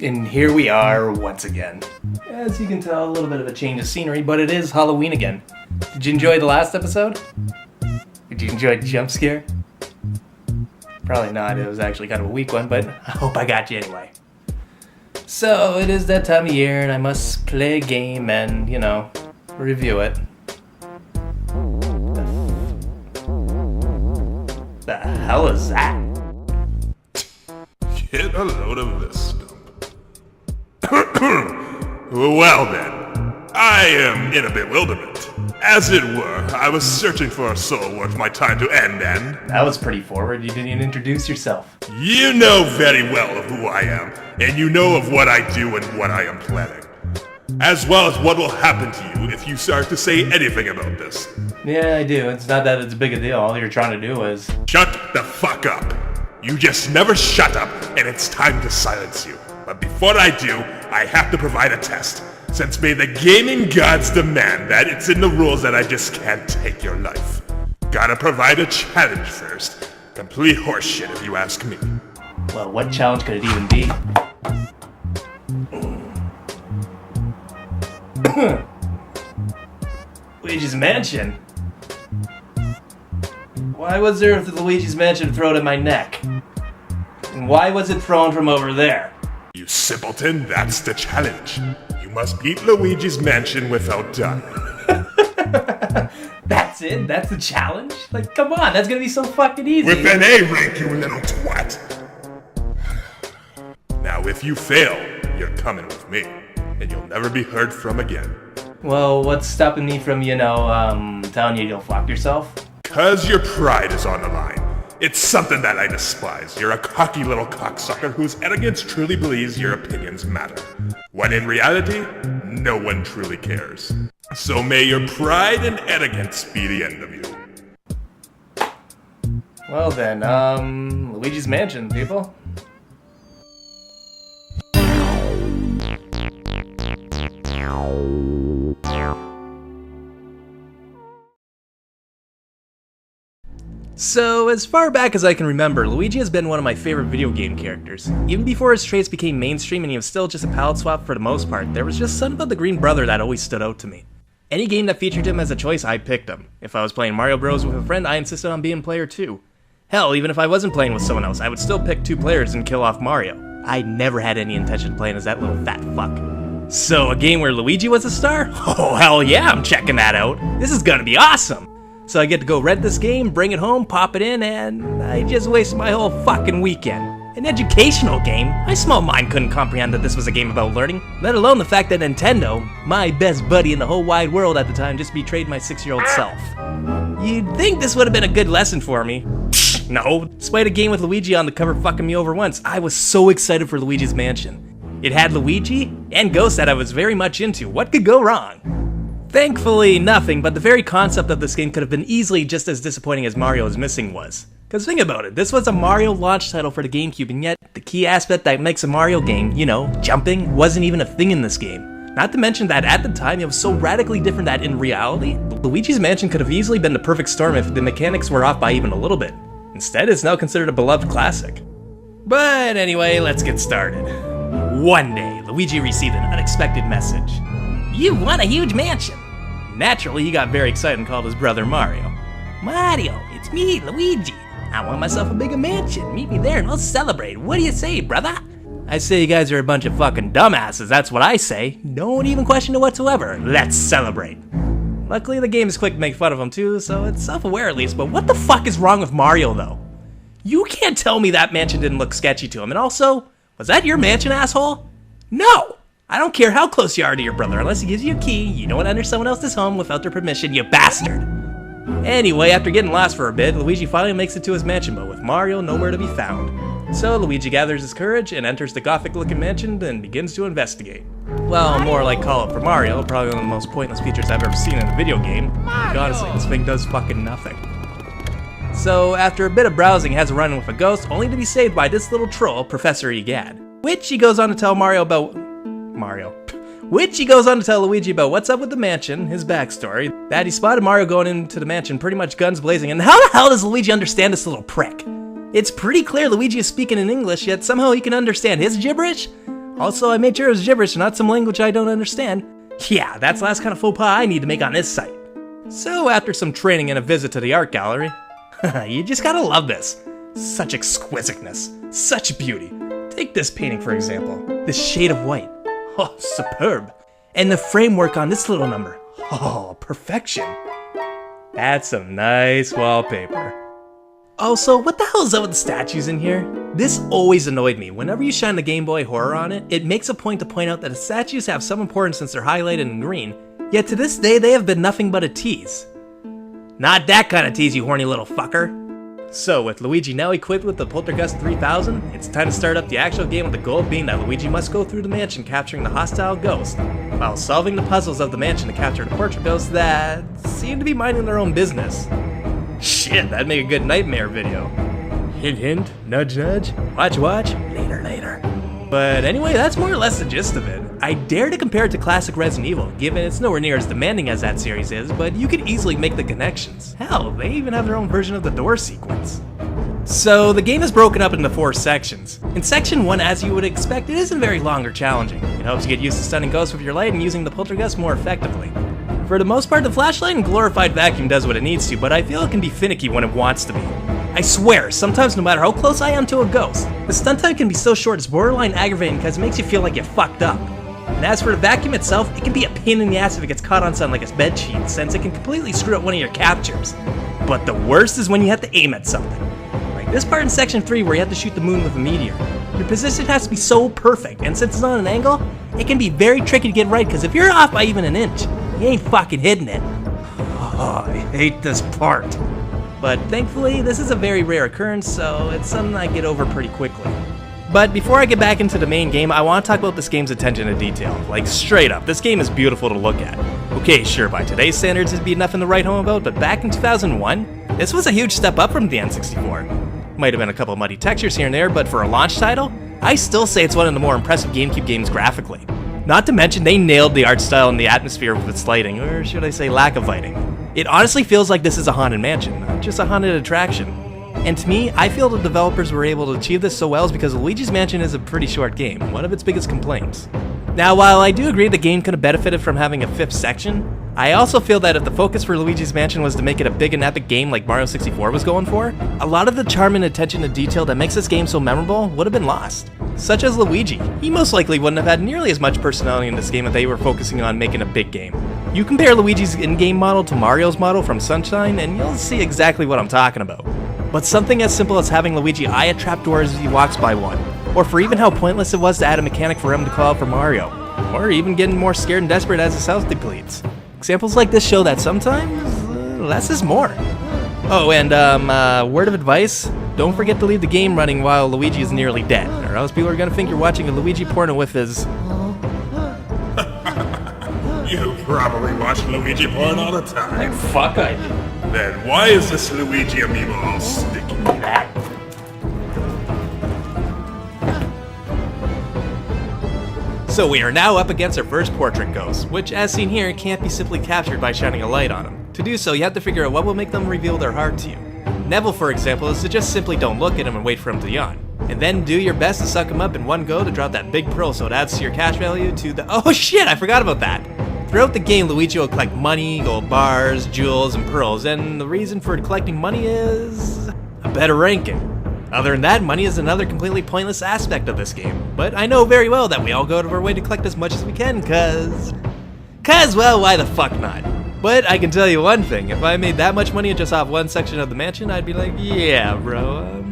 And here we are once again. As you can tell, a little bit of a change of scenery, but it is Halloween again. Did you enjoy the last episode? Did you enjoy the jump scare? Probably not, it was actually kind of a weak one, but I hope I got you anyway. So, it is that time of year, and I must play a game and, review it. The hell is that? Get a load of this stump. Well then, I am in a bewilderment. As it were, I was searching for a soul worth my time to end and... That was pretty forward, you didn't even introduce yourself. You know very well of who I am, and you know of what I do and what I am planning. As well as what will happen to you if you start to say anything about this. Yeah, I do. It's not that it's a big a deal. All you're trying to do is... Shut the fuck up. You just never shut up, and it's time to silence you. But before I do, I have to provide a test. Since may the gaming gods demand that, it's in the rules that I just can't take your life. Gotta provide a challenge first. Complete horseshit if you ask me. Well, what challenge could it even be? Luigi's Mansion? Why was there the Luigi's Mansion thrown at my neck? And why was it thrown from over there? You simpleton, that's the challenge. You must beat Luigi's Mansion without dying. That's it? That's the challenge? Like, come on, that's gonna be so fucking easy. With an A rank, you little twat! Now, if you fail, you're coming with me, and you'll never be heard from again. Well, what's stopping me from, telling you you'll fuck yourself? 'Cause your pride is on the line. It's something that I despise. You're a cocky little cocksucker whose arrogance truly believes your opinions matter. When in reality, no one truly cares. So may your pride and arrogance be the end of you. Well then, Luigi's Mansion, people. So, as far back as I can remember, Luigi has been one of my favorite video game characters. Even before his traits became mainstream and he was still just a palette swap for the most part, there was just something about the green brother that always stood out to me. Any game that featured him as a choice, I picked him. If I was playing Mario Bros. With a friend, I insisted on being player 2. Hell, even if I wasn't playing with someone else, I would still pick 2 players and kill off Mario. I never had any intention of playing as that little fat fuck. So, a game where Luigi was a star? Oh, hell yeah, I'm checking that out. This is gonna be awesome! So I get to go rent this game, bring it home, pop it in, and I just wasted my whole fucking weekend. An educational game? My small mind couldn't comprehend that this was a game about learning, let alone the fact that Nintendo, my best buddy in the whole wide world at the time, just betrayed my 6-year-old self. You'd think this would have been a good lesson for me. No, despite a game with Luigi on the cover fucking me over once, I was so excited for Luigi's Mansion. It had Luigi and ghosts that I was very much into. What could go wrong? Thankfully, nothing, but the very concept of this game could have been easily just as disappointing as Mario is Missing was. Cause think about it, this was a Mario launch title for the GameCube, and yet the key aspect that makes a Mario game, jumping, wasn't even a thing in this game. Not to mention that at the time it was so radically different that in reality, Luigi's Mansion could have easily been the perfect storm if the mechanics were off by even a little bit. Instead, it's now considered a beloved classic. But anyway, let's get started. One day, Luigi received an unexpected message. You won a huge mansion! Naturally, he got very excited and called his brother Mario. Mario, it's me, Luigi. I want myself a bigger mansion. Meet me there and we'll celebrate. What do you say, brother? I say you guys are a bunch of fucking dumbasses, that's what I say. Don't even question it whatsoever. Let's celebrate. Luckily, the game is quick to make fun of him too, so it's self-aware at least, but what the fuck is wrong with Mario, though? You can't tell me that mansion didn't look sketchy to him, and also, was that your mansion, asshole? No! I don't care how close you are to your brother, unless he gives you a key, you don't enter someone else's home without their permission, you bastard! Anyway, after getting lost for a bit, Luigi finally makes it to his mansion, but with Mario nowhere to be found. So Luigi gathers his courage and enters the gothic-looking mansion and begins to investigate. Well, more like Call Up for Mario, probably one of the most pointless features I've ever seen in a video game. Like, honestly, this thing does fucking nothing. So, after a bit of browsing, he has a run-in with a ghost, only to be saved by this little troll, Professor Egad. Which he goes on to tell Luigi about what's up with the mansion, his backstory, that he spotted Mario going into the mansion pretty much guns blazing, and how the hell does Luigi understand this little prick? It's pretty clear Luigi is speaking in English, yet somehow he can understand his gibberish? Also, I made sure it was gibberish, not some language I don't understand. Yeah, that's the last kind of faux pas I need to make on this site. So after some training and a visit to the art gallery, you just gotta love this. Such exquisiteness, such beauty. Take this painting for example, this shade of white. Oh, superb. And the framework on this little number. Oh, perfection. That's some nice wallpaper. Also, what the hell is up with the statues in here? This always annoyed me. Whenever you shine the Game Boy Horror on it, it makes a point to point out that the statues have some importance since they're highlighted in green, yet to this day they have been nothing but a tease. Not that kind of tease, you horny little fucker. So, with Luigi now equipped with the Poltergust 3000, it's time to start up the actual game with the goal being that Luigi must go through the mansion capturing the hostile ghost, while solving the puzzles of the mansion to capture the portrait ghosts that seem to be minding their own business. Shit, that'd make a good nightmare video. Hint hint, nudge nudge, watch watch, later later. But anyway, that's more or less the gist of it. I dare to compare it to classic Resident Evil, given it's nowhere near as demanding as that series is, but you could easily make the connections. Hell, they even have their own version of the door sequence. So, the game is broken up into 4 sections. In section 1, as you would expect, it isn't very long or challenging. It helps you get used to stunning ghosts with your light and using the poltergust more effectively. For the most part, the flashlight and glorified vacuum does what it needs to, but I feel it can be finicky when it wants to be. I swear, sometimes no matter how close I am to a ghost, the stun time can be so short it's borderline aggravating because it makes you feel like you fucked up. And as for the vacuum itself, it can be a pain in the ass if it gets caught on something like a bed sheet, since it can completely screw up one of your captures. But the worst is when you have to aim at something. Like this part in section 3 where you have to shoot the moon with a meteor. Your position has to be so perfect, and since it's on an angle, it can be very tricky to get right because if you're off by even an inch, you ain't fucking hitting it. Oh, I hate this part. But thankfully, this is a very rare occurrence, so it's something I get over pretty quickly. But before I get back into the main game, I want to talk about this game's attention to detail. Like, straight up, this game is beautiful to look at. Okay, sure, by today's standards it'd be nothing to write home about, but back in 2001, this was a huge step up from the N64. Might have been a couple muddy textures here and there, but for a launch title, I still say it's one of the more impressive GameCube games graphically. Not to mention, they nailed the art style and the atmosphere with its lighting, or should I say lack of lighting. It honestly feels like this is a haunted mansion, not just a haunted attraction. And to me, I feel the developers were able to achieve this so well is because Luigi's Mansion is a pretty short game, one of its biggest complaints. Now, while I do agree the game could have benefited from having a 5th section, I also feel that if the focus for Luigi's Mansion was to make it a big and epic game like Mario 64 was going for, a lot of the charm and attention to detail that makes this game so memorable would have been lost. Such as Luigi. He most likely wouldn't have had nearly as much personality in this game if they were focusing on making a big game. You compare Luigi's in-game model to Mario's model from Sunshine and you'll see exactly what I'm talking about. But something as simple as having Luigi eye a trapdoor as he walks by one, or for even how pointless it was to add a mechanic for him to call out for Mario, or even getting more scared and desperate as his health depletes. Examples like this show that sometimes, less is more. Oh, and word of advice, don't forget to leave the game running while Luigi is nearly dead, or else people are gonna think you're watching a Luigi porno with his... You probably watch Luigi porn all the time. Fuck I do. Then why is this Luigi amiibo all sticky? So we are now up against our first portrait ghost, which as seen here can't be simply captured by shining a light on them. To do so, you have to figure out what will make them reveal their heart to you. Neville, for example, is to just simply don't look at him and wait for him to yawn. And then do your best to suck him up in one go to drop that big pearl so it adds to your cash value to the... Oh shit, I forgot about that! Throughout the game, Luigi will collect money, gold bars, jewels, and pearls, and the reason for collecting money is... a better ranking. Other than that, money is another completely pointless aspect of this game, but I know very well that we all go out of our way to collect as much as we can, cause, well, why the fuck not? But I can tell you one thing, if I made that much money just off one section of the mansion, I'd be like, yeah, bro,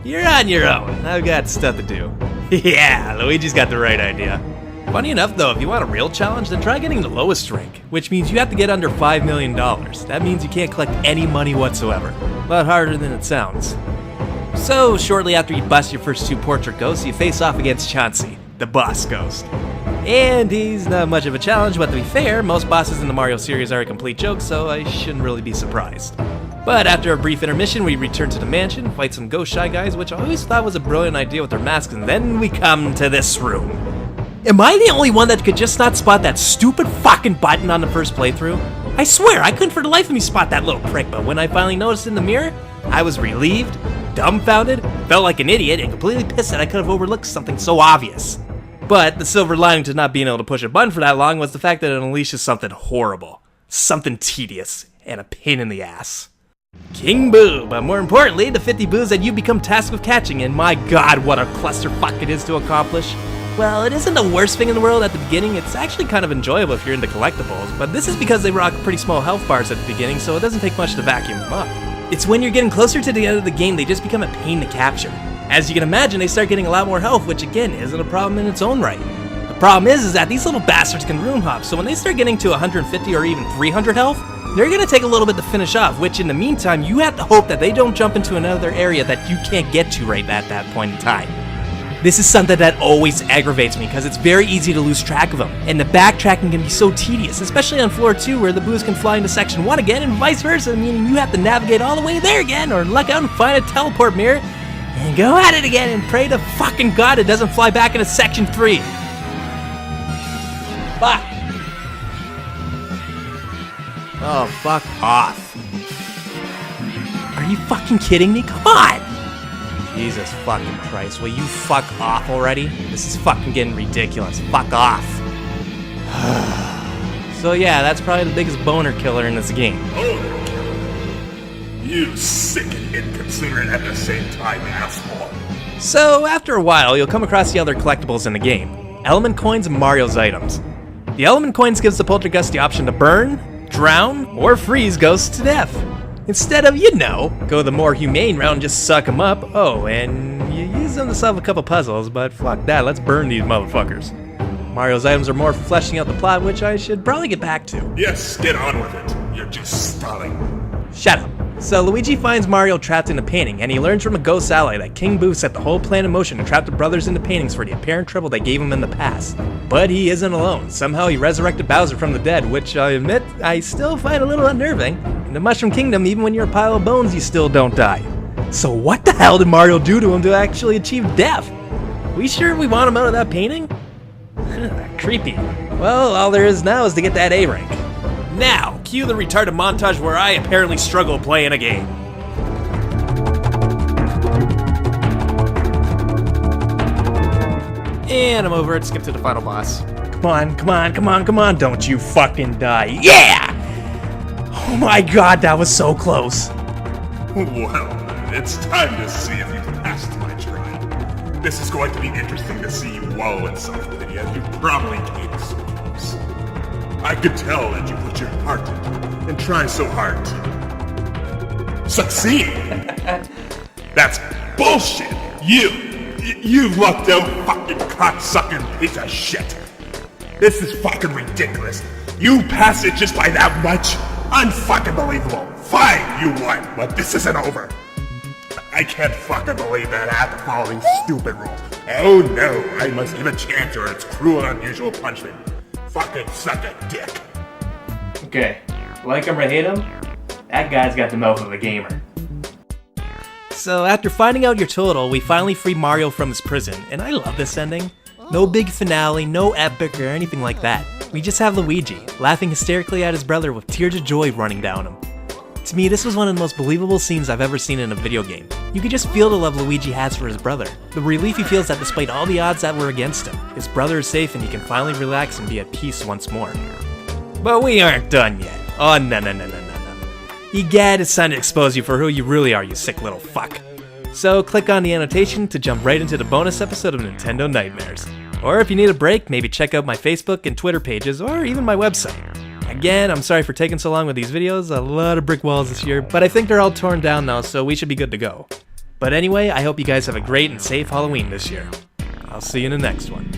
you're on your own, I've got stuff to do. Yeah, Luigi's got the right idea. Funny enough though, if you want a real challenge, then try getting the lowest rank, which means you have to get under $5 million. That means you can't collect any money whatsoever. A lot harder than it sounds. So, shortly after you bust your first 2 portrait ghosts, you face off against Chauncey, the boss ghost. And he's not much of a challenge, but to be fair, most bosses in the Mario series are a complete joke, so I shouldn't really be surprised. But after a brief intermission, we return to the mansion, fight some ghost shy guys, which I always thought was a brilliant idea with their masks, and then we come to this room. Am I the only one that could just not spot that stupid fucking button on the first playthrough? I swear, I couldn't for the life of me spot that little prick, but when I finally noticed in the mirror, I was relieved, dumbfounded, felt like an idiot, and completely pissed that I could have overlooked something so obvious. But the silver lining to not being able to push a button for that long was the fact that it unleashes something horrible, something tedious, and a pain in the ass. King Boo, but more importantly, the 50 boos that you become tasked with catching, and my god, what a clusterfuck it is to accomplish. Well, it isn't the worst thing in the world at the beginning, it's actually kind of enjoyable if you're into collectibles, but this is because they rock pretty small health bars at the beginning, so it doesn't take much to vacuum them up. It's when you're getting closer to the end of the game, they just become a pain to capture. As you can imagine, they start getting a lot more health, which again, isn't a problem in its own right. The problem is that these little bastards can room hop, so when they start getting to 150 or even 300 health, they're gonna take a little bit to finish off, which in the meantime, you have to hope that they don't jump into another area that you can't get to right at that point in time. This is something that always aggravates me because it's very easy to lose track of them, and the backtracking can be so tedious, especially on floor 2 where the boos can fly into section 1 again and vice versa, meaning you have to navigate all the way there again or luck out and find a teleport mirror and go at it again and pray to fucking god it doesn't fly back into section 3. Fuck. Oh, fuck off. Are you fucking kidding me? Come on! Jesus fucking Christ, will you fuck off already? This is fucking getting ridiculous. Fuck off. So yeah, that's probably the biggest boner killer in this game. Boner killer? You sick and inconsiderate at the same time, asshole. So after a while, you'll come across the other collectibles in the game. Element coins and Mario's items. The element coins gives the poltergust the option to burn, drown, or freeze ghosts to death. Instead of, go the more humane route and just suck them up. Oh, and you use them to solve a couple puzzles, but fuck that, let's burn these motherfuckers. Mario's items are more for fleshing out the plot, which I should probably get back to. Yes, get on with it. You're just stalling. Shut up. So Luigi finds Mario trapped in a painting, and he learns from a ghost ally that King Boo set the whole plan in motion to trap the brothers into paintings for the apparent trouble they gave him in the past. But he isn't alone. Somehow he resurrected Bowser from the dead, which I admit I still find a little unnerving. In the Mushroom Kingdom, even when you're a pile of bones, you still don't die. So what the hell did Mario do to him to actually achieve death? We sure we want him out of that painting? Creepy. Well, all there is now is to get that A rank. Now, cue the retarded montage where I apparently struggle playing a game. And I'm over it, skip to the final boss. Come on, come on, come on, come on, don't you fucking die. Yeah! Oh my god, that was so close. Well, it's time to see if you passed my trial. This is going to be interesting to see you wallow in self-pity as you probably came so close. I could tell that you put your heart into it and try so hard to succeed. That's bullshit. You lucked out fucking cocksucking piece of shit. This is fucking ridiculous. You passed it just by that much? Unfucking believable. Fine, you won, but this isn't over. I can't fucking believe that I have to follow these stupid rules. Oh no, I must give a chance or it's cruel and unusual punishment. Fucking suck a dick. Okay, like him or hate him, that guy's got the mouth of a gamer. So after finding out your total, we finally free Mario from his prison, and I love this ending. No big finale, no epic or anything like that. We just have Luigi, laughing hysterically at his brother with tears of joy running down him. To me, this was one of the most believable scenes I've ever seen in a video game. You could just feel the love Luigi has for his brother. The relief he feels that despite all the odds that were against him, his brother is safe and he can finally relax and be at peace once more. But we aren't done yet. Oh, no. Egad, it's time to expose you for who you really are, you sick little fuck. So click on the annotation to jump right into the bonus episode of Nintendo Nightmares. Or if you need a break, maybe check out my Facebook and Twitter pages, or even my website. Again, I'm sorry for taking so long with these videos, a lot of brick walls this year, but I think they're all torn down now, so we should be good to go. But anyway, I hope you guys have a great and safe Halloween this year. I'll see you in the next one.